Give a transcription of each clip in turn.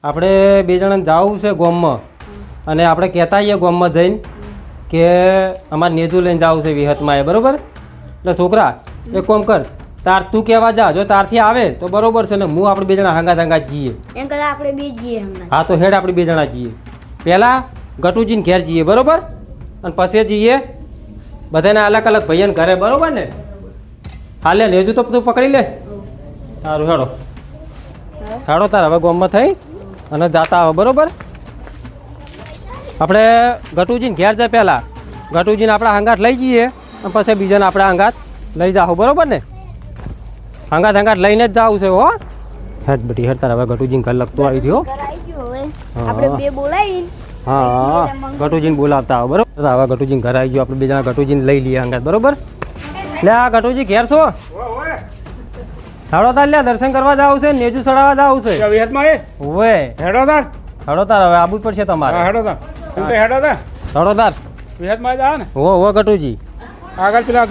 આપણે બે જણા જવું છે ગામમાં અને આપણે કહેતા આવીએ ગામમાં જઈને કે અમારે નેજુ લઈને જવું છે વિહતમાં એ બરાબર. એટલે છોકરા એક કામ કર, તાર તું કહેવા જા, જો તારથી આવે તો બરોબર છે ને હું આપણે બે જણા હાંગા જઈએ. એમ કદાચ આપણે બે જઈએ હમણાં. હા તો હેડ આપણે બે જણા જઈએ. પહેલાં ગટુજીને ઘેર જઈએ બરાબર, અને પછી જઈએ બધાને અલગ અલગ ભાઈઓને ઘરે બરાબર ને. હાલે નેજુ તો તું પકડી લે. સારું હેડો હેડો તાર હવે ગામમાં થઈ અને જાતા આવે બરાબર. આપણે ગટુજીને ઘેર જાય પહેલાં ગટુજીને આપણા હંગાત લઈ જઈએ અને પછી બીજાને આપણા હંગાત લઈ જાઓ બરાબર ને. હંગાત લઈને જ જવું છે. હો હેડ બધી હેડ તાર હવે ગટુજીને ઘર લગતું આવી ગયો. આપણે બે બોલાવીને હા ગટુજીને બોલાવતા આવો બરાબર. હવે ગટુજીને ઘર આવી ગયો, આપણે બીજા ગટુજીને લઈ લઈએ હંગાત બરાબર. એટલે આ ગટુજી ઘેર છો? હેડો તાર લ્યા દર્શન કરવા જાવ છે, નેજુ ચડાવવા જાવ છે. ઓવે હેડો તાર હવે આબુ જ પડશે તમારે. હેડો તાર હો ગટુજી. આગળ પેલા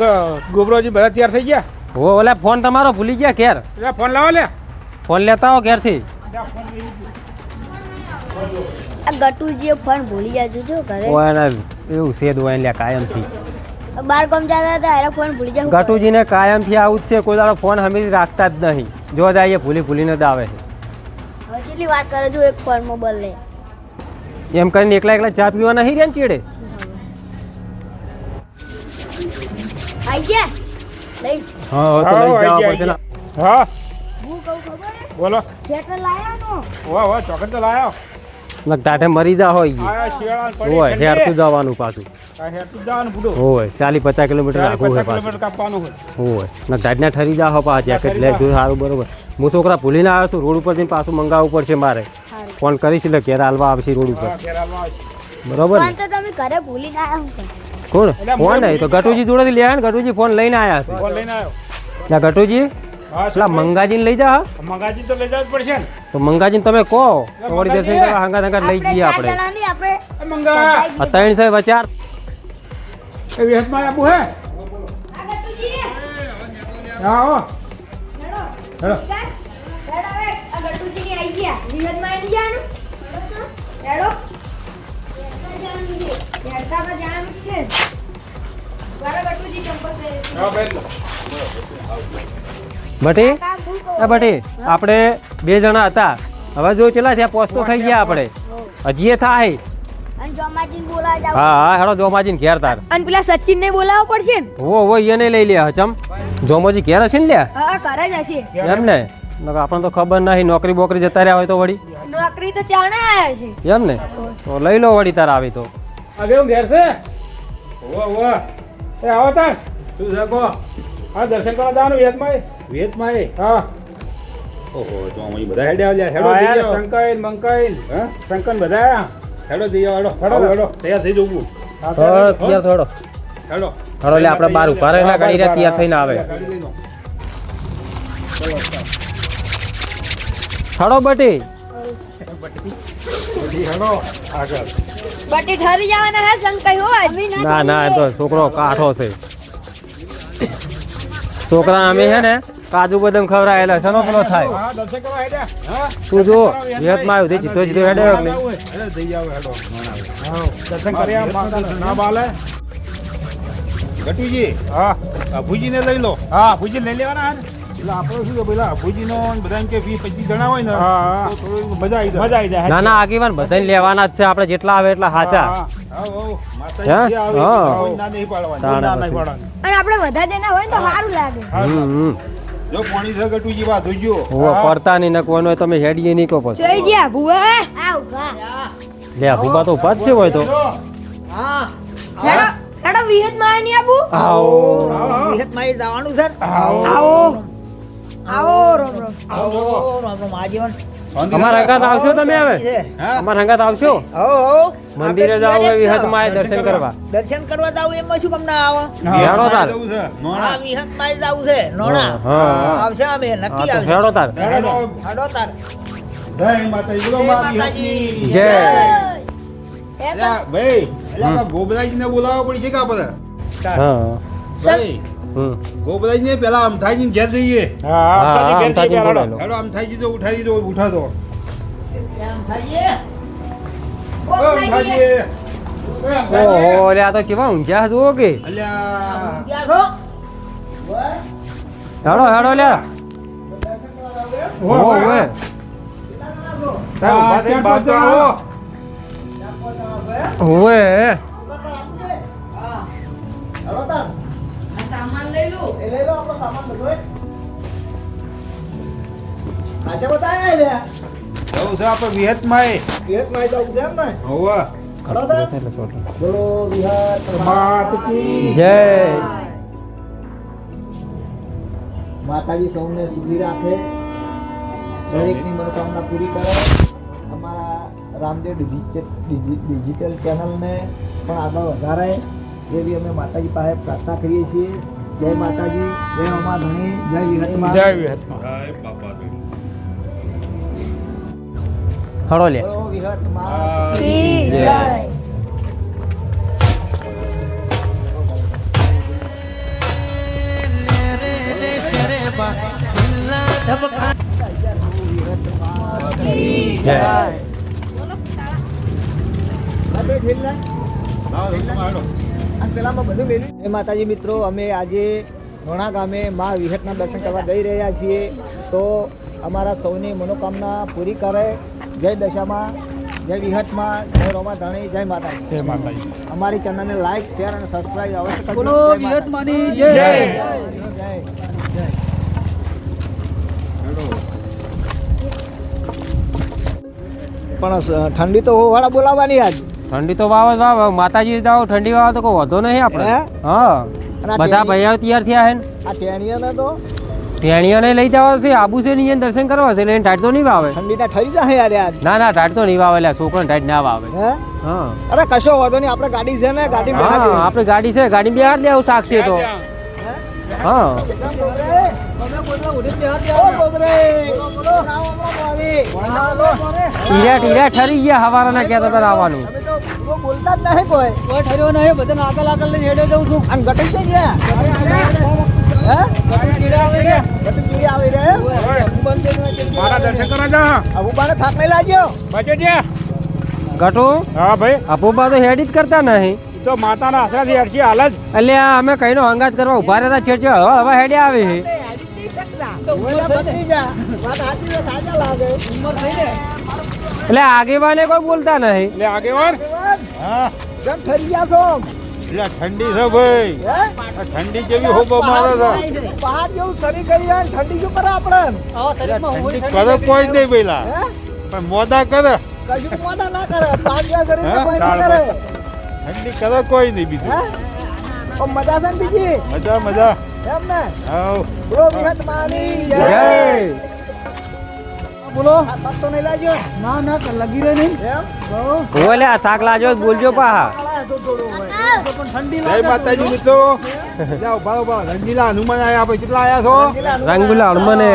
ગોબરોજી બધા તૈયાર થઈ ગયા. હો ઓલા ફોન તમારો ભૂલી ગયા ઘેર. ફોન લાવો લે. ફોન લેતા આવો ઘેરથી. આ ગટુજીએ ફોન ભૂલી જાજો જો ઘરે. ઓય એવું સેદ હોય લ્યા કાયમથી. બાર ગામ જતા હતા એનો ફોન ભૂલી જાવ. ગટુજીને કાયમથી આવું જ છે, કોઈ દાડો ફોન હંમેશા રાખતા જ નહીં. જો જાય ભૂલીને જ આવે છે. હવે કેટલી વાત કરે જો એક ફોન મોબાઈલ લે એમ કરીને એકલા ચા પીવા નહીં રહ્યા ને ચીડે. આઈ ગયા લઈ. હા તો લઈ જવા પડશે ને. હા હું કહું ખબર બોલો. થિયેટર લાયા નો વાહ ચોકટ તો લાયો. ટાઢે મરી જા હોય આયા શિયાળા પડી હોય હેરતું જવાનું પાછું. આ હેરતું જવાનું બુડો. હોય 40-50 કિલોમીટર રાખવું હોય પાછું. કિલોમીટર કાપવાનું હોય. હોય ને ટાઢના ઠરી જા હો પાછા જેકેટ લે જો સારું બરોબર. હું છોકરા ભૂલીને આવ્યો છું, રોડ ઉપર જઈને પાછું મંગાવવું પડશે મારે. ફોન કરીશ એટલે ઘેર હાલવા આવશે રોડ ઉપર બરોબર ને. ફોન તો તમે ઘરે ભૂલી ના આવ્યા. કોણ ફોન નહીં તો ગટુજી જોડેથી લે ને. ગટુજી ફોન લઈને આવ્યા છે. ફોન લઈને આવ્યો. ના ગટુજી પેલા મંગાજીને લઈ જા. મંગાજી તો લઈ જવું જ પડશે ને. તો મંગાજીને તમે કહો તો વળી દર્શન કરવા હંગાત લઈ જઈએ આપણે. એ મંગા આ 3 છે વચાર એ વિહતમાં આબુ હે. હા હો હેડો. બટી બટી આપણે બે જણા હતા, હવે જો ચેલા થયા પોસ્તો થઈ ગયા આપણે. હજી એ થાય. હા હેડો જોમાજીને ઘેર તાર. અને પેલા સચિન ને બોલાવવો પડશે ને. હો એને લઈ લે. ચમ જોમાજી ઘેર હશે ને લ્યા. હા ઘરે જ હશે એમ ને આપણને તો ખબર નહીં, નોકરી બોકરી જતા રહ્યા હોય તો વળી. નોકરી તો ચાણે આયા છે એમ ને તો લઈ લો વળી તાર આવી તો. આ કેવું ઘેર છે? એ આવો તાર. શું છે કો? હા દર્શન કરવા જવાનું વિહતમાં. વિહતમાં એ? હા ઓહો તો અમે બધા હેડે આવ્યા. હેડો દઈ આવો. શંકર મંકર હા શંકર બધા હેડો દઈ આવો. હેડો. હેડો તૈયાર થઈ જવું. તૈયાર થોડો હેડો હેડો એટલે આપણે બહાર ઉભા રહીને ગાડી રે તૈયાર થઈને આવે. ગાડી લઈ લો. હેડો બટી. હેડો આગળ. બટી ઠરી જવાના હે શંકર હોય. ના એ તો છોકરો કાઠો છે. છોકરા અમે છે ને કાજુ બદામ ખવડાયેલા છે. પેલો થાય હા દર્શન કરવા હેડે. હા તું જો વિહતમાં આવ્યું સીધો હેડે હેડો દઈ આવો. હેડો હા દર્શન કર્યા ના બાલે. ગટુજી હા અભુજીને લઈ લો. હા પૂછી લઈ લેવાના હે. એટલે આપણે શું છે પેલા અભુજીનો બધા કે 20-25 જણા હોય ને હા. તો થોડું મજા આવી જાય. મજા આવી જાય. ના ના આગેવાન બધાને લેવાના જ છે આપણે, જેટલા આવે એટલા સાચા. માતાજી જે આવે હા. કોઈ ના નહીં પાડવાની. તાણે ના નહીં પછી. પડવાનું. અને આપણે વધારે જણા હોય ને તો સારું લાગે. જો પાણી છે ગટુજી વાત જોજો. હોવે પડતા નહીં ને કોઈનો તમે હેડીએ નહીં કહો પછી. જોઈ ગયા ભુવા આ ઉભા લે ભૂબા તો ઉભા જ છે હોય તો. હેડો હેડો વિહત માં ની આબુ. આવો વિહતમાં જવાનું છે. આવો આવો રોમ રોમ. આવો આજીવન અમારા હંગાત આવશો તમે હવે? હા અમારા હંગાત આવશો? હો મંદિરે જાવ વિહતમાં દર્શન કરવા. દર્શન કરવા જાવ એમાં શું કામ ના આવે? હેડો તાર. જવું છે. હા નોણા. વિહતમાં જવું છે. નોણા હા. આવશે અમે હા નક્કી તો આવશે. હેડો તાર. હેડો તાર. જય માતાજી બોલો માં વિહતની. જય અલ્યા ભાઈ અલ્યા ગોબરાજીને બોલાવવા પડશે કે આપણે હા ભાઈ હમ ગોબરાજીને પેલા અમથાજીને ઘેર જઈએ. હા હા ઘેર અમથાજી જઈએ બોલાવી લો. હેડો અમથાજી તો ઉઠાડી દો ઉઠાડો. એમ થઈએ અમથાજી ઓહો લે આ તો કેવા ઊંઝા જુઓ કે અલ્યા ક્યાં છો હેડો હેડો લે ઓહો ઓએ તાર ઉભા થઈને બહાર તો આવો. ઓએ સામાન લઈ લો આપણો સામાન બધો ખાસે બતાયા લે જવું છે આપણે વિહતમાં એ. એક માઈ તો છે એમ ને હોવે. બોલો વિહાર માતાજી જય માતાજી સૌને સુખી રાખે દરેકની મનોકામના પૂરી કરે અમારા રામદેવ ડિજિટલ ચેનલને પણ આગળ વધારે એવી અમે માતાજી પાસે પ્રાર્થના કરીએ છીએ. જય માતાજી, જય અમા ધણી, જય વિહતમાં. જય વિહતમાં. હેડો લે બોલો વિહતમાં. જય. જય જય માતાજી મિત્રો, અમે આજે ઘણા ગામે મા વિહતના દર્શન કરવા જઈ રહ્યા છીએ. તો અમારા સૌની મનોકામના પૂરી કરે. જય દશામાં, જય વિહતમાં, જય રોમા ધણી, જય માતાજી. જય માતાજી. અમારી ચેનલને લાઈક, શેર અને સબસ્ક્રાઇબ અવશ્ય કરજો. બોલો જય માતાજી. વિહતમાની જય. જય. પણ ઠંડી તો વાળા બોલાવવાની આજ. ઠંડી તો વાવ જ વાવ માતાજી જાઓ ઠંડી વાવ તો કોઈ વધો નહીં આપણે હે? હા અને આ બધા ભાઈઓ તૈયાર થયા હે ને આ ટેણીયાને તો ટેણીઓને લઈ જવા છે આબુ છે નહીં દર્શન કરવા છે એટલે એને ટાઈટ તો નહીં વાવે ઠંડીના ઠરી જાય યાર આજ. ના ના ટાઈટ તો નહીં વાવે એટલે છોકરાને ટાઈટ ના વાવે હે? હા અરે કશો વાંધો નહીં, આપણે ગાડી છે ને, ગાડી બેહાર હા આપણે ગાડી છે ગાડી બિહાર દેવું થાકશે તો હા ટીરા ઠરી ગયા હવારાના કહેતા હતા આવવાનું બોલતા જ નહીં કોઈ ઠર્યો નહીં, બધાને આગળ આગળ લઈને હેડે જઉં છું. અને ગટુ છે ગયા હે ગટુ કીડા આવી રે, ગટુ કીડા આવી રે. મારા દર્શન કરવા જા. અબુબાને થાક નહીં લાગ્યો. બચે જા. ગટુ હા ભાઈ, અપુબા તો હેડી જ કરતા નહીં તો માતાના આશરાથી હરશી હાલ જ. એટલે આ અમે કઈનો હંગાત કરવા ઉભા રહેતા છેડછેડ હવે હેડી આવે છે બદલી જા. વાત સાચી છે, સાચા લાગે. ઉંમર થઈ ને એટલે આગેવાને કોઈ બોલતા નહીં એટલે આગેવાન. હા કેમ ઠરી ગયા છો? એટલે ઠંડી છે ભાઈ. હે? આ ઠંડી કેવી હોબો મારે છે. પહાડ જેવું શરીર કરી રહ્યા ને ઠંડી શું કરે આપણે? ઠંડી કરે કોઈ જ નહીં પેલા હે? પણ મોદા કરે. કશું મોઢા ના કરે, પાગ્યા શરીરને હે? કોઈ ના કરે. ઠંડી કરે કોઈ નહીં બીજું. હે? ઓ મજા છે ને બીજી? મજા મજા. એમ ને? હાઉ. બોલો વિહતમાની જય. જય બોલો. આ સસ્તો નહીં લાગ્યો? ના ના, લગી રહ્યો નહીં. એમ? ઓલે આ થાક લાજો જ બોલજો પાહા જય માતાજી મિત્રો. જાઓ ભાવ ભાવ રંગીલા હનુમાન આયા આપણે કેટલા આયા છો? રંગુલા હણમને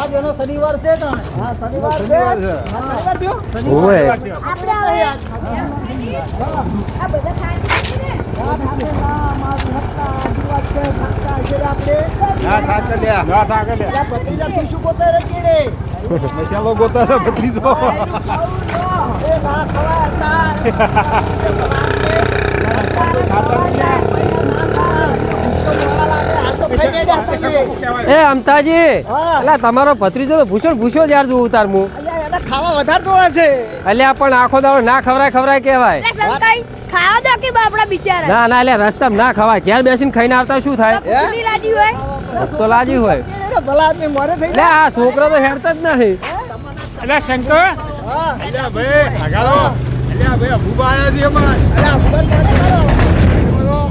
આજ એનો શનિવાર છે તાણ. હા, શનિવાર છે. શનિવાર છે. હા, શનિવાર થયો? ઓવે હા થાક લ્યા. ના થાકે લે. ભત્રીજા ટીશ્યુ પોતે રખીડે. મસાલો ગોતા છે બદલી દો. એ ના ખવાય એ અમતાજી હા. એટલે તમારો ભત્રીજો તો ભૂષણ ભૂસ્યો યાર જોઉં તાર હું એને ખાવા વધારતો હશે. એટલે પણ આખો દાડો ના ખવરાય કહેવાય ખાવા દો કે બાપડા બિચારા ના ના એટલે રસ્તામાં ના ખવાય ઘેર બેસીને ખાઈને આવતા શું થાય પૂરી રાજી હોય ભૂખ તો લાજી હોય અરે ભલા આદમી મોરે થઈ એટલે આ છોકરો તો હેડતા જ નહીં એટલે શંકર. હા. અલ્યા ભાઈ આગળ અલ્યા ભાઈ અભુબા આયા છે અમાર. અરે આ ભગવાન કોને કરો?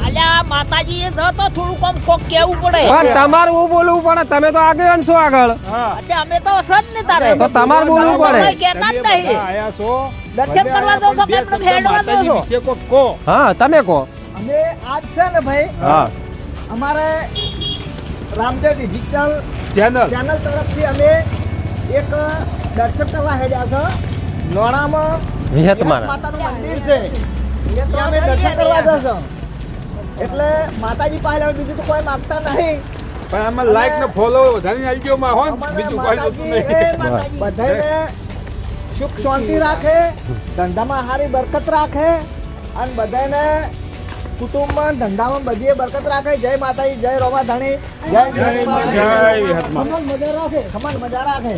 અલ્યા માતાજી તો થોડું કમ કોક કેવું પડે. પણ તમારે હું બોલવું પડે તમે તો આગળ છો આગળ હા. અમે તો સજ ને તારે તો તમારે બોલવું પડે કહેતા જ તમે બધા નહીં. આયા છો. દર્શન કરવા દો છો, બે કેમ શબ્દ હેડવા દો છો? માતાજી વિશે કોક કહો. હા તમે કહો અમે આજ છે ને ભાઈ હા અમારે રામદેવ ડિજિટલ ચેનલ ચેનલ તરફથી અમે એક દર્શન કરવા હેડ્યા છે લોણામાં વિહતમાં માતાનું મંદિર છે ત્યાં અમે દર્શન કરવા જશે એટલે માતાજી પાસે હવે બીજું તો કોઈ માંગતા નહીં પણ આમાં લાઈક ને ફોલો વધારે આલજો માં હો બીજું કોઈ જોતું નહીં બધાને સુખ શાંતિ રાખે ધંધામાં સારી બરકત રાખે અને બધાને કુટુંબમાં ધંધામાં બધીએ બરકત રાખે જય માતાજી જય રોમા ધણી જય જય વિહતમાં. ખમણ મજા રાખે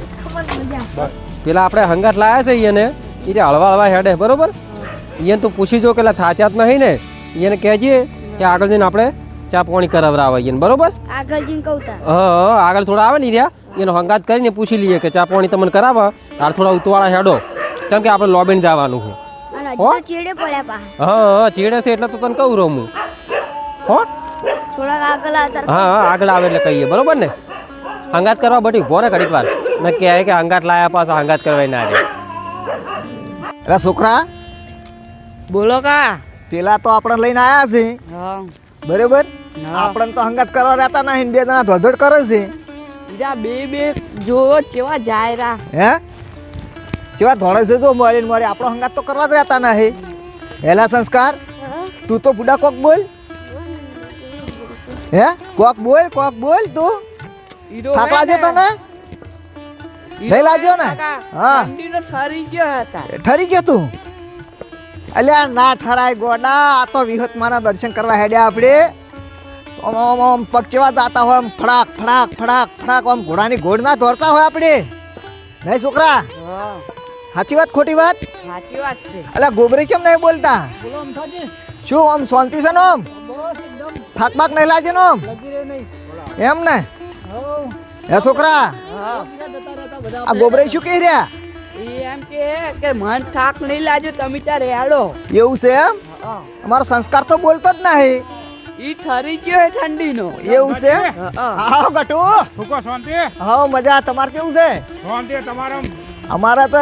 પેલા આપણે હંગાત લાયા છે એને એ હળવા હળવા હેડે બરોબર એને તું પૂછી જો કે થાચા જ નહીં ને એને કહેજે કે આગળ જઈને આપણે ચા પાણી કરાવરાવે એને બરોબર આગળ જઈને કહું તા હા આગળ થોડા આવે ને રહ્યા એનો હંગાત કરીને પૂછી લઈએ કે ચા પાણી તમને કરાવવા તાર થોડા ઉતવાળા હેડો કેમ કે આપણે લોબીને જવાનું છે અને હજી તો ચેડે પડ્યા પા હા ચીડે છે એટલે તો તને કહું રહું હું હો થોડાક આગળ આવતા હા આગળ આવે એટલે કહીએ બરોબર ને હંગાત કરવા બધી ઉભો ને ઘડીક વાર ને કહે કે હંગાત લાયા પાછા હંગાત કરવા ના રે અરે છોકરા બોલો કા પેલા તો આપણે લઈને આવ્યા છે હા બરોબર હા. આપણે તો હંગાત કરવા રહેતા નહીં બે જણા ધોધડ કરે છે ઈરા બે જોવો ચેવા જાય રા હે કેવા ધોળે છે જો મારી મારી આપણો હંગાત તો કરવા જ રહેતા નહીં હેલા સંસ્કાર તું તો બુડા કોક બોલ હે કોક બોલ તું ઈરો થાક લાગ્યો તને નહીં લાગ્યો ને હા ઠંડીનો ઠરી ગયો હતા ઠરી ગયો તું અલ્યા ના ઠરાય ગોડા આ તો વિહતમાના દર્શન કરવા હેડ્યા આપણે આમ આમ આમ પગ કેવા જાતા હોય આમ ફડાક ફડાક ફડાક ફડાક આમ ઘોડાની ઘોડ ના દોડતા હોય આપણે નહીં છોકરા હા સાચી વાત ખોટી વાત સાચી વાત છે અલ્યા ગોબરી કેમ નહીં બોલતા શું આમ શાંતિ છે ને આમ થાક બાક નહીં લાગે ને આમ એમ ને હે છોકરા હા આ ગોબરી શું કહી રહ્યા ઈ એમ કે મન થાક નહીં લાગ્યો તમે ત્યાં રેડો એવું છે એમ હા અમારો સંસ્કાર તો બોલતો જ નહીં ઈ ઠરી ગયો હે ઠંડીનો એવું છે હા આવો ગટુ સુકો શાંતિ હા મજા તમારે કેવું છે શાંતિ તમારે અમારા તો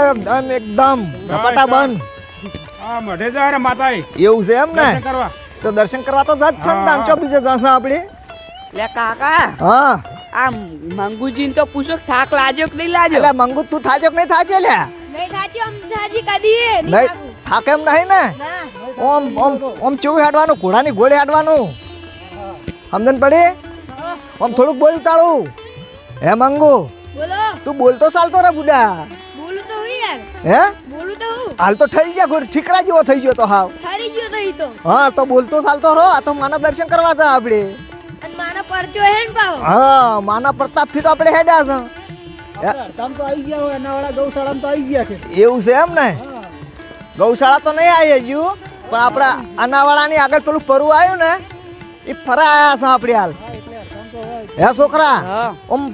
એકદમ ઝપાટા બંધ આ મઢે જાય રે માતાએ એવું છે એમ ને દર્શન કરવા તો દર્શન કરવા તો જ છે ને દામચો બીજે જશે આપણે લે કાકા હા આ મંગુજીને તો પૂછો થાક લાગ્યો કે નહીં લાગ્યો એટલે મંગુ તું થાજો કે નહીં થાજે લ્યા નહીં થાતી આમ થાજી કદી નહીં થાક એમ નહીં ને ના ઓમ ઓમ ઓમ ચેવું હેડવાનું ઘોડાની ઘોડે હેડવાનું સમજણ પડી ઓમ થોડુંક બોલ તાળું હે મંગુ બોલો તું બોલતો ચાલતો રે બુડા બોલું તો હું યાર હે બોલું તો હું હાલ તો ઠરી ગયા ઘોડ ઠીકરા જેવો થઈ ગયો તો હાવ ઠરી ગયો તો ઈ તો હા તો બોલતો ચાલતો રહો આ તો માના દર્શન કરવા જા આપણે અને માનો પરચો હે ને પાવ હા માના પ્રતાપ થી તો આપણે હેડ્યા છે એવું છે એમ ને ગૌશાળા તો નહીં આવી હજુ પણ આપણા અનાવાળાની આગળ પેલું પરવું આવ્યું ને એ ફરા આયા છે આપણે હાલ હે છોકરા હા ઓમ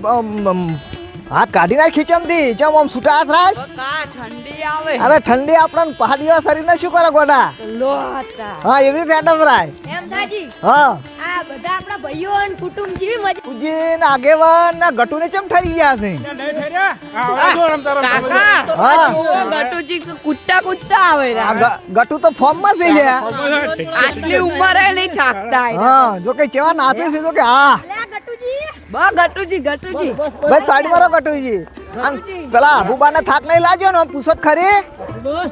હાથ કાઢી નાખ ખીચમથી જેમ આમ છૂટા હાથ રાખ કા ઠંડી આવે અરે ઠંડી આપણને પહાડીઓ શરીરને શું કરે ગોડા લો હતા હા એવી રીતે હેડમ રાય એમ થાજી હા આ બધા આપણા ભાઈઓ અને કુટુંબ જેવી મજા પૂજીન આગેવાન ના ગટુને ચમ ઠરી ગયા છે નહીં ઠર્યા આ જો રમતા રમતા કાકા હા. જુઓ ગટુજી કૂદતા આવે આ રા ગટુ તો ફોર્મ માં છે લ્યા આટલી ઉંમરે નહીં થાકતા હા જો કે કેવા નાચે છે જો કે હા લે આ ગટુજી બા ગટુજી બસ સાઈડ મારો કટુજી આમ પેલા આબુબાને થાક નહીં લાગ્યો ને આમ પૂછો તો ખરી ના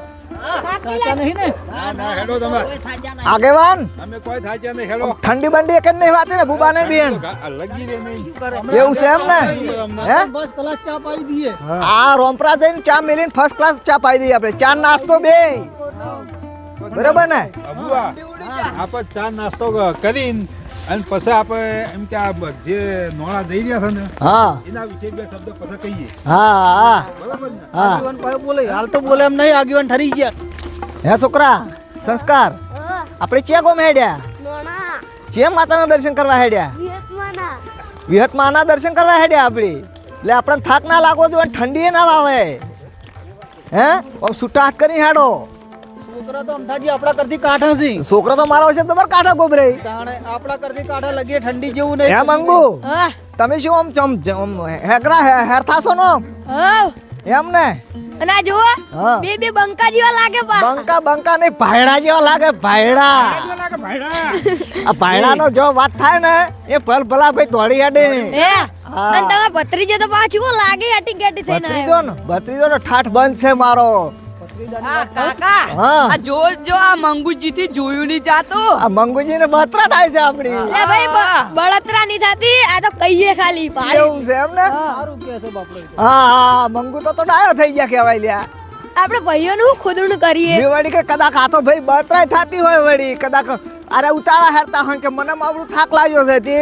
ના હેડો તમારે આગેવાન અમે કોઈ થાચ્યા નહીં હેડો ઠંડી બંડી એક જ નહીં વાતે ને ભૂબાને બેન લગી દે નહીં એવું છે એમ ને હે આ રોમપરા જઈને ચા મેલીને ફર્સ્ટ ક્લાસ ચા પાઈ દઈએ આપણે ચા નાસ્તો બે બરોબર ને અબુઆ આપણે ચા નાસ્તો કરીને અને પછી આપણે એમ કે આ જે નોણા દઈ રહ્યા છે ને હા એના વિશે બે શબ્દ પછી કહીએ હા હા બરોબર ને હા હાલ તો બોલે એમ નહીં આગેવાન ઠરી ગયા હે છોકરા સંસ્કાર આપણે ચે ગોમ હેડ્યા નોણા ચે માતાના દર્શન કરવા હેડ્યા વિયતમાના વિહતમાના દર્શન કરવા હેડ્યા આપણે એટલે આપણને થાક ના લાગવો જોઈએ અને ઠંડી ના આવે હે આમ છૂટા હાથ કરી હેડો છોકરા તો અમથાજી આપણા કરતી કાઠા છે છોકરો તો મારો છે તમારે કાઢા ગોબરે તાણે આપણા કરતી કાઠા લગીએ ઠંડી જેવું નહીં હે મંગુ હા તમે શું આમ ચમ હેગરા હેરથાસો નો હા એમ ને અને આ જુઓ હા. બે બંકા જેવા લાગે પા બંકા નહીં ભાયડા જેવા લાગે ભાયડા લાગે ભાઈડા આ ભાયડાનો જો વાત થાય ને એ ભલ ભલા ભાઈ દોડી હેડે હે હા. અને તમે ભત્રીજો તો પાછું લાગે આટી ગેટી થઈને આવ્યો. ભત્રીજો નો ઠાઠ બંધ છે મારો. હા કાકા હા. આ જો આ મંગુજી થી જોયું નહીં જાતું. આ મંગુજી ને બત્રા થાય છે આપડી. લે ભાઈ બળતરા નહીં થતી આ તો કહીએ ખાલી પાડી. એવું છે એમ ને? સારું કે છે બાપડો. હા મંગુ તો ડાયો થઈ ગયા કહેવાય લ્યા. આપણે ભાઈઓનું ખુદણ કરીએ. બે વળી કે કદાચ આ તો ભાઈ બત્રાય થતી હોય વળી કદાચ અરે ઉતાળા હેરતા હોય કે મને આવડું થાક લાગ્યો છે તે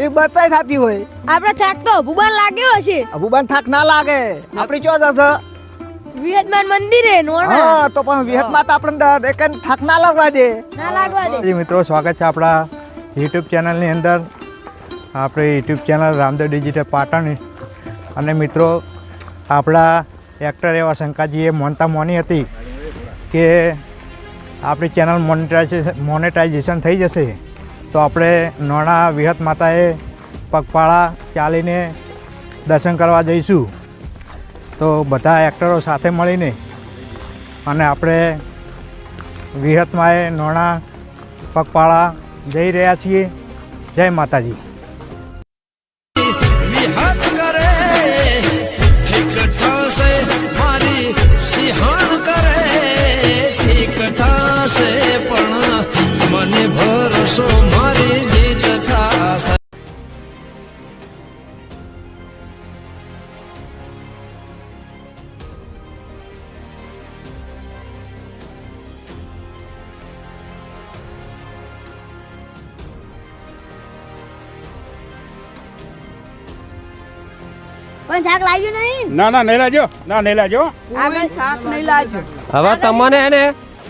એ બત્રાય થતી હોય. આપણે થાક તો ભૂબાન લાગ્યો હશે. અબુબાન થાક ના લાગે આપડી ચો જશે. વિહતમાન મંદિરે નોણા હા તો પણ વિહતમાં તો આપણે એક થાક ના લાગવા દે. ના લાગવા દે. જી મિત્રો, સ્વાગત છે આપણા યુટ્યુબ ચેનલની અંદર. આપણે YouTube channel Ramdev digital Patan. અને મિત્રો, આપણા એક્ટર એવા શંકાજીએ મોનતા મોની હતી કે આપણી ચેનલ મોનેટાઇઝેશન થઈ જશે તો આપણે નોણા વિહત માતાએ પગપાળા ચાલીને દર્શન કરવા જઈશું. તો બધા એક્ટરો સાથે મળીને અને આપણે વિહતમાએ નોણા પગપાળા જઈ રહ્યા છીએ. જય માતાજી. કોઈ થાક લાગ્યો નહીં. ના નહીં લાજો, નહીં લાજો. આમે થાક નહીં લાગ્યો. હવે તમને હે ને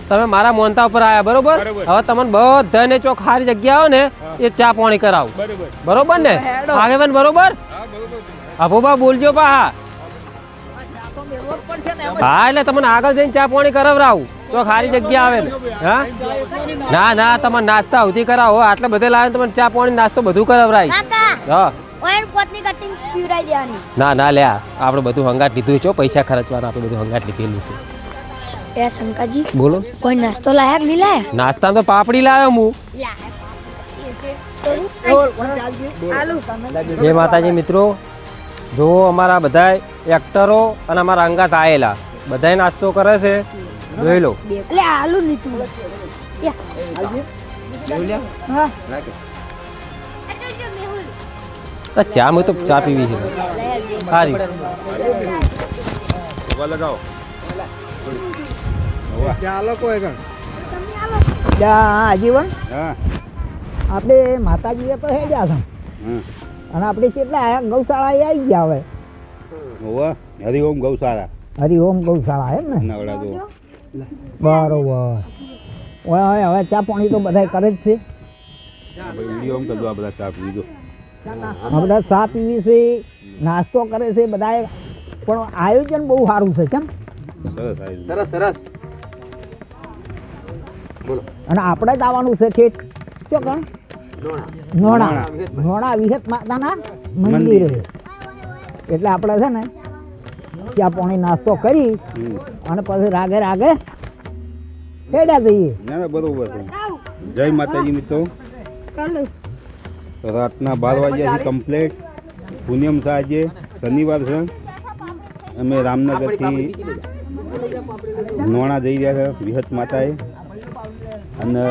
તમે મારા મોનતા ઉપર આયા બરોબર. બરોબર. હવે તમને બધાને ચોક સારી જગ્યા હોય ને એ ચા પાણી કરાવું બરોબર. બરોબર ને હેડો. આગેવાન બરોબર. અભોબા બોલજો પાહા. હા એટલે તમને આગળ જઈને ચા પાણી કરાવરાવું ચોક સારી જગ્યા આવે ને. હા ના તમે નાસ્તા સુધી કરાવો આટલે બધે લાવે તમને ચા પાણી નાસ્તો બધું કરાવરાય. કાકા હા ઓયન પોતની કટિંગ પીવડાઈ દેવાની. ના લ્યા આપણે બધું હંગાટ લીધું છે પૈસા ખર્ચવાના આપણે બધું હંગાટ લીધેલું છે. એ શંકાજી બોલો કોઈ નાસ્તો લાયક નહીં લાયા. નાસ્તા તો પાપડી લાવ્યો હું. જય માતાજી મિત્રો, જુઓ અમારા બધા એક્ટરો અને અમારા અંગાત આયેલા બધાય નાસ્તો કરે છે જોઈ લો. એટલે આલુ લીધું. હા ચા મેં તો ચા પીવી છે સારી. ચાલો કોઈ ગણ. આજીવન હા. આપણે માતાજીએ તો હે ગયા છે અને આપણે કેટલા આયા ગૌશાળા આવી ગયા હવે. હોવા હરિઓમ ગૌશાળા હરિઓમ ગૌશાળા એમ ને. નવડા જો. બરોબર. ઓય હવે ચા પાણી તો બધા કરે જ છે. વિડીયો કદું આ બધા ચા પીજો. આ બધા ચા પીવી છે નાસ્તો કરે છે બધા પણ આયોજન બહુ સારું છે કેમ. સરસ. અને આપણે જ આવવાનું છે ઠેઠ શું કણ નોણા વિહત માતાના મંદિરે. એટલે આપણે છે ને ચા પાણી નાસ્તો કરી અને પછી રાગે હેડ્યા જઈએ. ના બરોબર છે. જય માતાજી મિત્રો. રાતના 12 વાગ્યાથી કમ્પ્લેટ. પૂનમ છે આજે, શનિવાર છે. અમે રામનગરથી નોણા જઈ રહ્યા છે વિહત માતાએ અને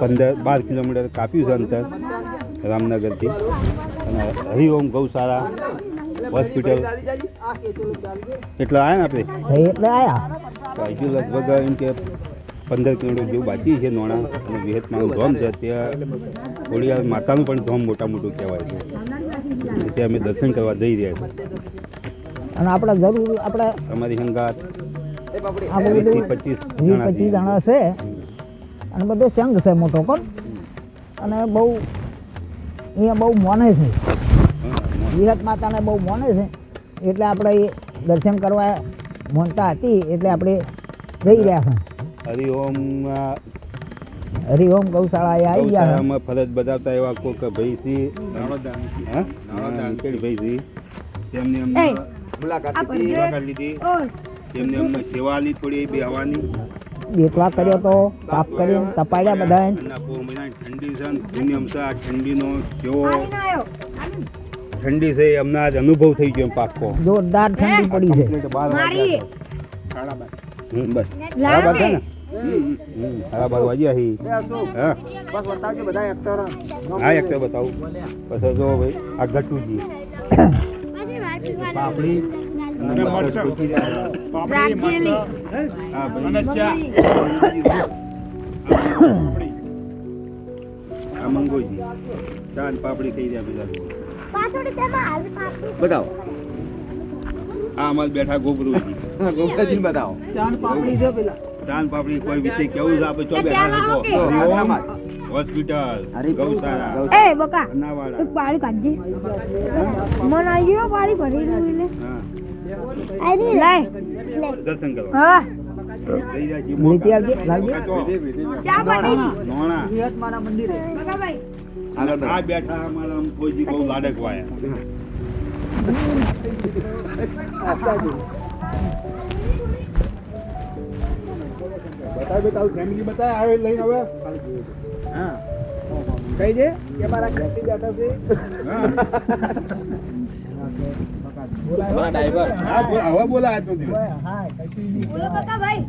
12 કિલોમીટર કાપ્યું છે અંતર રામનગરથી. અને હરિઓમ ગૌશાળા હોસ્પિટલ એટલે આવ્યા ને આપણે એટલે આયા હજુ લગભગ એમ કે 15 કિલોમીટર જેવું બાકી છે નોણા. અને વિહતમાનું ધામ છે ત્યાં ખોડિયાર માતાનું પણ ધામ મોટું કહેવાય છે. ત્યાં અમે દર્શન કરવા જઈ રહ્યા છીએ. અને આપણે જરૂર આપણે અમારી સંગાત આ બધું 20-25 20-25 જણા છે અને બધો સંઘ છે મોટો પણ અને બહુ અહીંયા બહુ મોને છે વિહત માતાને બહુ મોને છે એટલે આપણે એ દર્શન કરવા મોનતા હતી એટલે આપણે જઈ રહ્યા છે. હરિઓમ ગૌશાળા આવી ગયા ગૌશાળામાં ફરજ બજાવતા એવા કોઈક ભાઈ છે ભાઈ છે તેમને અમને મુલાકાત લીધી. તેમને અમને સેવા આલી થોડી બેહવાની. બેટવા કર્યો તો સાફ કરીને તપાડ્યા બધા ઠંડી છે, ઠંડીનો કેવો ઠંડી છે અમને આજ અનુભવ થઈ ગયો એમ પાક્કો. જોરદાર ઠંડી પડી છે. મારી બસ બરાબર છે ને? સાડા 12 વાગ્યા હી. હા હા એક્ટર બતાવું. પછી જો ભાઈ આ ગટુજી પાપડી અને મરચાં. રાખેલી હા ભાઈ આ મંગોજી ચા ને પાપડી થઈ રહ્યા બધા. પાછોડી તેમાં હાલ પાપડી બતાવો આ અમારે બેઠા ગોબરુજી. ગોપરાજીને બતાવો ચાંદ પાપડી છે પેલા. ચાંદ પાપડી કોઈ વિષય કેવું છે આપણે ચો બેઠા છે હરિઓમ હોસ્પિટલ ગૌશાળા એ બકા અનાવાડા. એક પાણી કાઢજે મન આવી ગયો પાણી ભરી લઉં એટલે હા આઈ લાય દર્શન કરવા હા જઈ જાય જી નીતિ આવજે, લાવજે. ચા પાણી નોણા વિહત મારા મંદિરે. બકા ભાઈ આ બેઠા અમારા આમ કોઈજી બહુ લાડક વાયા. બતાવ ફેમિલી બતાય આવે લઈને હવે. હા કઈ દે કે મારા ઘરથી બેઠા છે. હા હવે બોલા આજ તો દિવસ. હા કઈ બોલો બકા ભાઈ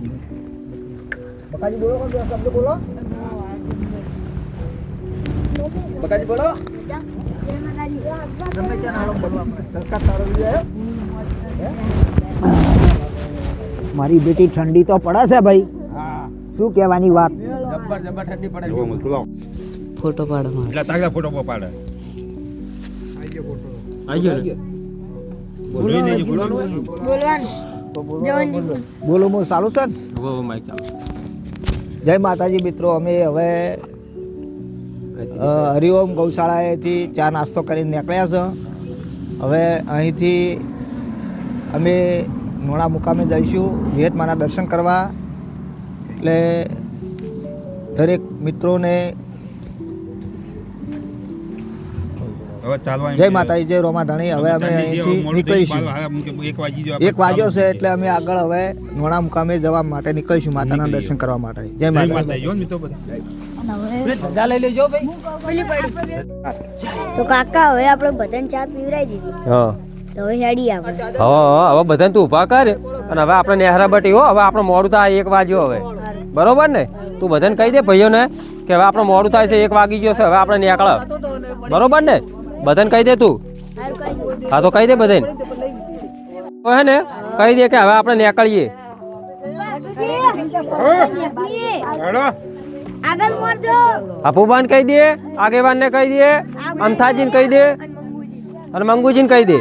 બકાજી બોલો કોઈ બે શબ્દ બોલો. બકાજી બોલો જય માતાજી ગમે ત્યાં હાલો બોલવા પડે. સરકાર તારો વિજય મારી બેટી ઠંડી તો પડે છે ભાઈ. હા શું કહેવાની વાત. જબ્બર જબ્બર ઠંડી પડે જો મોકલો ફોટો પાડો એટલે તાગડા ફોટો પાડે. આવી ગયો ને? બોલો નહીં બોલો. બોલવાનું જવનજી બોલો મો ચાલુ છે ને? વો માઈક ચાલો જય માતાજી મિત્રો. અમે હવે હરિઓમ ગૌશાળાએથી ચા નાસ્તો કરીને નીકળ્યા છે. હવે અહીંથી અમે નોણા મુકામે જઈશું વિહતમાના દર્શન કરવા. એટલે દરેક મિત્રોને હવે ચાલવા જય માતાજી, જય રોમાધણી. હવે અમે અહીંથી નીકળીશું. 1 વાગ્યો છે એટલે અમે આગળ હવે નોણા મુકામે જવા માટે નીકળીશું માતાના દર્શન કરવા માટે. જય માતાજી. ધજા લઈ લેજો ભાઈ. તો કાકા હવે આપણે બધાને ચા પીવડાવી દીધી હા તો હવે હેડી આવે હવે બધાને તું ઊભા કર અને હવે આપણે નેહરા બટી હો. હવે આપણે મોડું થાય 1 વાગ્યો હવે બરોબર ને? તું બધાને કહી દે ભાઈઓને કે હવે આપણે મોડું થાય છે 1 વાગી ગયો છે હવે આપણે નીકળ બરોબર ને? બધાને કહી દે તું. હારું કહી દઉં. હા તો કહી દે બધાને હે ને કહી દે કે હવે આપણે નીકળીએ. આગળ મોરજો અપુબાન કહી દે, આગેવાનને કહી દે, અમથાજીને કહી દે અને મંગુજીને કહી દે.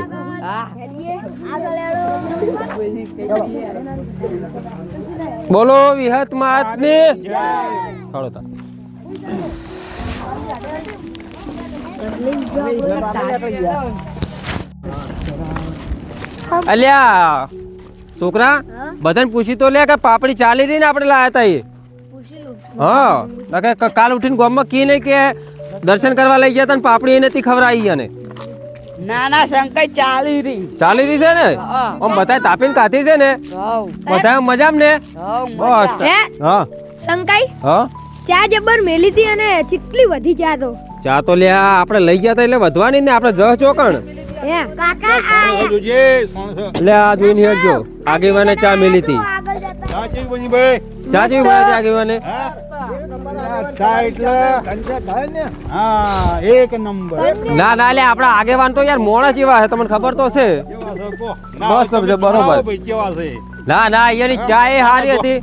બોલો વિહત માતની ખડો તા. અલ્યા છોકરા બધાને પૂછી તો લે કે પાપડી ચાલી રહી ને આપણે લાયા તા એ. હા નકે કાલ ઉઠીને ગામમાં કી નહીં કે દર્શન કરવા લઈ ગયા તા ને પાપડી એ નથી ખવડાવી અને ના ના શંકર ચાલી રહી ચાલી રહી છે ને આમ બધા તાપીને કાઢી છે ને બધા મજામ ને બસ હે હા સંકાઈ હા ચા જબર મેલી હતી અને ચીટલી વધી ચા તો ચા તો લ્યા આપણે લઈ ગયા તા એટલે વધવાની ને આપણે જહ ચોકણ હે કાકા એટલે આ જોઈને હેડજો આગેવાને ચા મેલી હતી. આગળ જતા ચા જેવી ભાઈ આગેવાને એક નંબર. ના ના લે આપણા આગેવાન તો યાર મોણા જેવા છે તમને ખબર તો છે. બસ સમજે બરોબર. ના ના અહીંયાની ચા એ હારી હતી.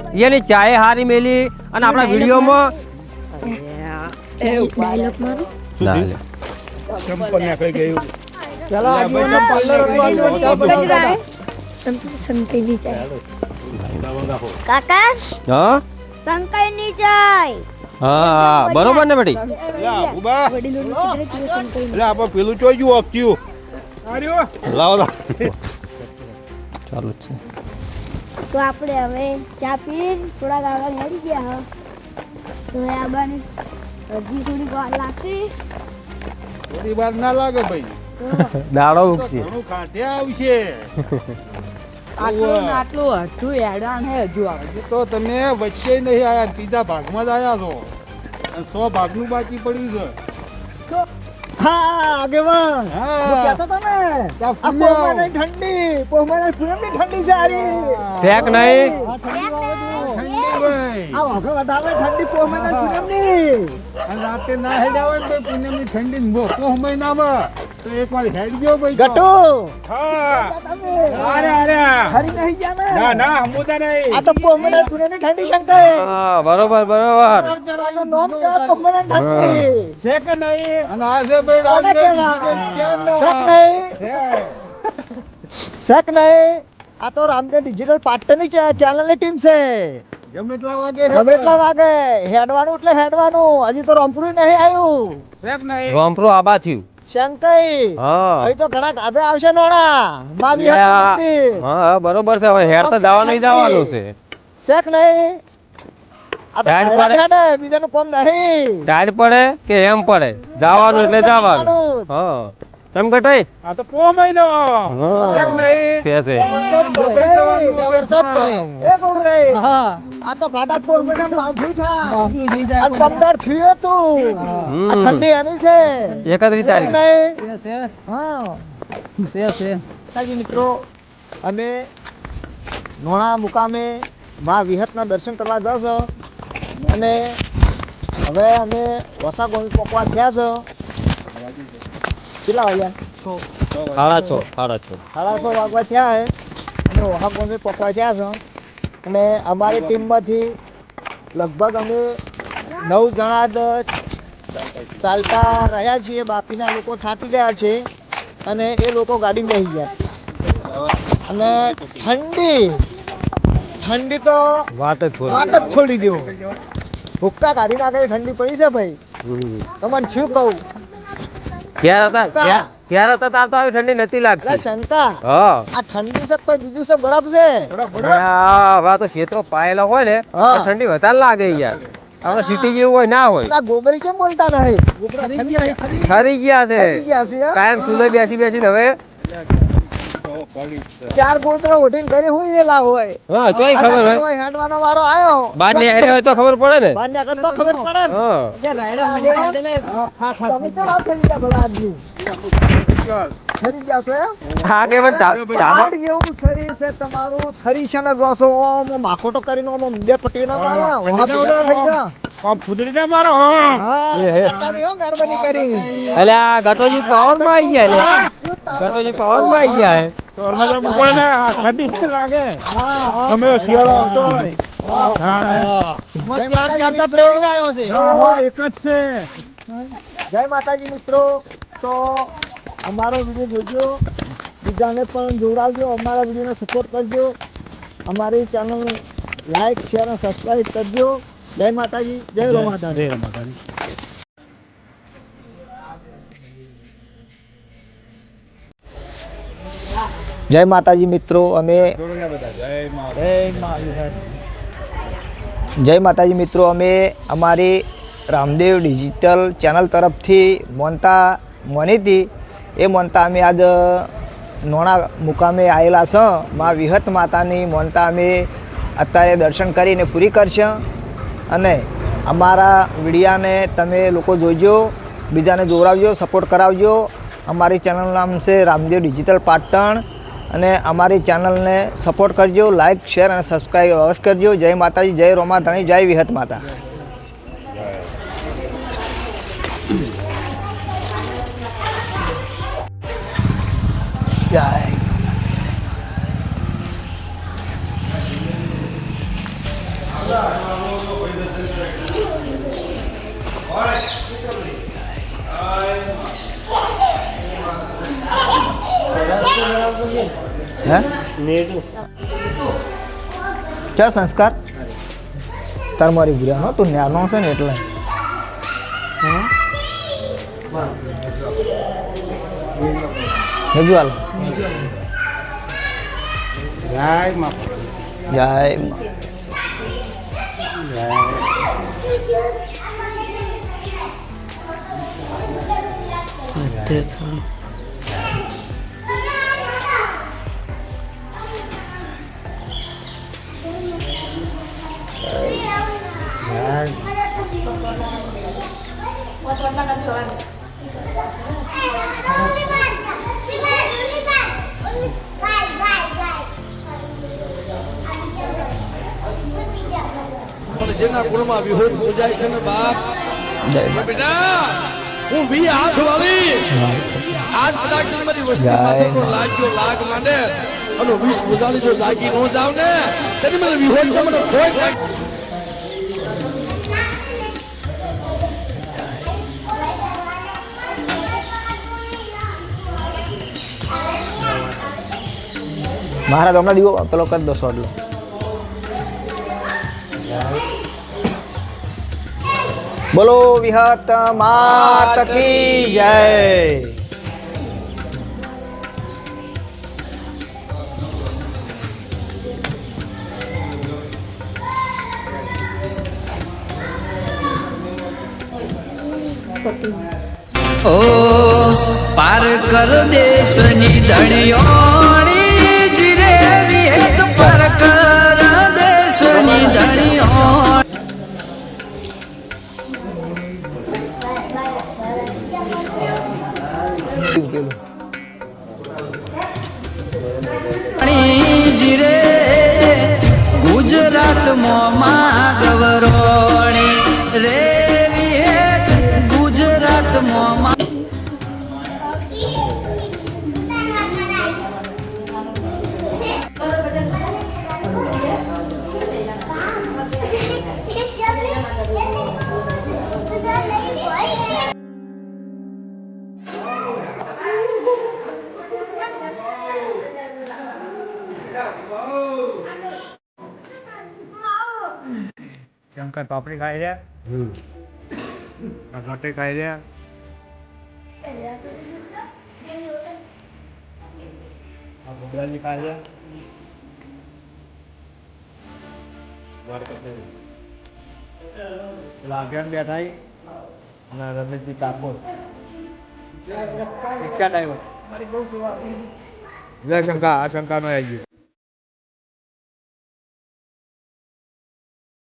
અહીંયાની ચા એ હારી મેલી અને આપણા વિડીયોમાં ડાયલોગ મારો ના લે સંકાઈની ચા કાકા હા સંકાઈની ચાય હા બરોબર ને બેટી. પેલું ચોજ્યું આપતું લાવો ચાલુ જ છે. તો આપણે હવે ચા પીને થોડાક આગળ હેડી ગયા હા તો હવે આ બાને હજી થોડીક વાર લાગશે થોડી વાર ના લાગે ભાઈ. દાડો ઉગશે. ઘણું ખાટે આવશે. આટલું ને આટલું હઠું હેડાન હે હજુ આવે તો તમે વચ્ચે નહીં આયા ત્રીજા ભાગમાં જ આયા છો અને 100 ભાગનું બાકી પડ્યું છે. હા આગેવાન હું કહેતો તો ને આ પોહમાની પૂનમની ઠંડી છે હારી. શેક નહીં આ વખત વધારે ઠંડી પોહમાની પૂનમની. રાતે ના હેડ આવે તો પૂનમની ઠંડી પોહ મહિનામાં તો એકવાર હેડ ગયો ભાઈ ગટુ હા તમે અરે અરે હરી નહીં ગયા ને ના ના હમુદા નહીં આ તો પોહમાની પૂનમની ઠંડી શંકર હા બરોબર નામ કે પોહમાની ઠંડી છે કે નહીં અને આ છે ભાઈ રાજે શક નહીં આ તો રામદેવ ડિજિટલ પાર્ટનરની ચેનલની ટીમ છે. ગમે એટલા વાગે ગમે એટલા વાગે હેડવાનું એટલે હેડવાનું. હજી તો રંપરું નહીં આવ્યું. છે કે નહીં રોમપ્રો આબા થયું શંકઈ હા અહીં તો ઘણા ગાભે આવશે નોણા માં બી હા બરોબર છે હવે હેર તો જવાનું જવાનું છે શેક નહીં આ તો ટાઈમ પડે. હેડે, બીજાનું કોમ નહીં. ટાઈટ પડે કે એમ પડે જવાનું એટલે જવાનું હા તેમ કટાઈ આ તો પોહ મહિનો છે કે નહીં છે એ ગોબરે. આ તો ગાડા પોર મહિના માફી થાય. આ 15 થયું હતું. આ ઠંડી એની છે. 31 તારીખ નહીં? હા. સાજી મિત્રો અમે નોણા મુકામે માં વિહતના દર્શન કરવા જાવ છો અને હવે અમે વસા ગોળ પકવા થયા છો. કેટલા વાગ્યા? 6:30 સાડા 6 વાગવા થયા છે અને વસા ગોળ પકવા થયા છો અને અમારી ટીમમાંથી લગભગ અમે 9 જણા જ ચાલતા રહ્યા છીએ. બાકીના લોકો થાકી ગયા છે અને એ લોકો ગાડી બેસી ગયા અને ઠંડી તો વાત જ વાત જ છોડી દો. ભૂક્કા કાઢી નાખે ઠંડી પડી છે ભાઈ. તમને શું કહું ક્યારે હતા તાર તો આવી ઠંડી નથી એટલે લાગતી શંકા હા આ ઠંડી છે તો બીજું છે બરફ છે. હવે તો ક્ષેત્રો પાયેલા હોય ને તો હા. ઠંડી વધારે લાગે યાર આપણે સિટી જેવું હોય ના હોય આ ગોબરી કેમ બોલતા નહીં? ખરી ગયા છે થઈ ગયા છે હે? કાયમ ચૂલે બેસીને હવે 4 ગોતરા ઉઠીને ઘરે હુઈ રહેલા હોય. હા તોય ખબર હોય હોય હેડવાનો વારો આવ્યો બાર ની આડે હોય તો ખબર પડે ને બાર ને તો ખબર પડે ને. હા તમે ચડાવ કરી ગયા ભલા આદમી. ખરી ગયા છો એમ? હા કે પણ તમારું એવું શરીર છે તમારું ખરી છે ને જોશો ઓમ માખોટો કરીને ઓમ બે પટી ના મારો થઈ ગયા. આમ ફૂદડી ના મારો હા તમે એવું ગરબડી કરી. એટલે આ ગટોજી પાવર માં આવી ગયા ગટોજી પાવર માં આવી ગયા તો અરમાજા મુકોય ને આ ઠંડી છે લાગે અમે શિયાળો આવતો હોય હા એક જ છે. જય માતાજી મિત્રો. તો અમારો વિડીયો જોજો, બીજાને પણ જોડાવજો, અમારા વિડીયોને સપોર્ટ કરજો, અમારી ચેનલ લાઈક શેર અને સબસ્ક્રાઈબ કરજો. જય માતાજી, જય રમાદાન. જય રમાદાન. જય માતાજી મિત્રો. અમે જય માતાજી મિત્રો. અમે અમારી રામદેવ ડિજિટલ ચેનલ તરફથી મોનતા મોની હતી એ મોનતા અમે આજ નોણા મુકામે આવેલા છે. માં વિહત માતાની મોનતા અમે અત્યારે દર્શન કરીને પૂરી કરશે અને અમારા વિડીયાને તમે લોકો જોઈજો, બીજાને જોડાવજો, સપોર્ટ કરાવજો. અમારી ચેનલનું નામ છે રામદેવ ડિજિટલ પાટણ અને અમારી ચેનલને સપોર્ટ કરજો, લાઈક શેર અને સબસ્ક્રાઈબ અવશ્ય કરજો. જય માતાજી, જય રોમાધણી, જય વિહત માતા. જય ચા સંસ્કાર તાર મારી ભૂર્યા નો તું ન્યાનો છે ને એટલે હજુ હાલ જય મા જય જેના કુળમાં વિહોર પૂજાય છે ને બાપ બેટા હું વી હાથ વાળી આજ કદાચ મારી વસ્તુ સાથે તો લાગ્યો લાગ માંડે અને વિષ પૂજાલી જો જાગી નો જાવ ને તેની મને વિહોર તમને કોઈ નાખ મહારાજ હમણાં દીવો પેલો કરી દો સોડલો બોલો વિહત માત કી જય ઓ પાર કર દેશની ધણીઓણી જીરે વિહેત પાર કર દેશની ધણીઓણી જીરે ગુજરાતમાં માં ગવરોણી રે વિહેત ગુજરાતમાં શંકર પાપડી ખાઈ રહ્યા રોટી ખાઈ રહ્યા ભૂગરાજી ખાઈ રહ્યા લાગ્યા બેઠા અને રમેશજી કાપોર રિક્ષા ડ્રાઈવર જય શંકા આ શંકા નો આવી ગયું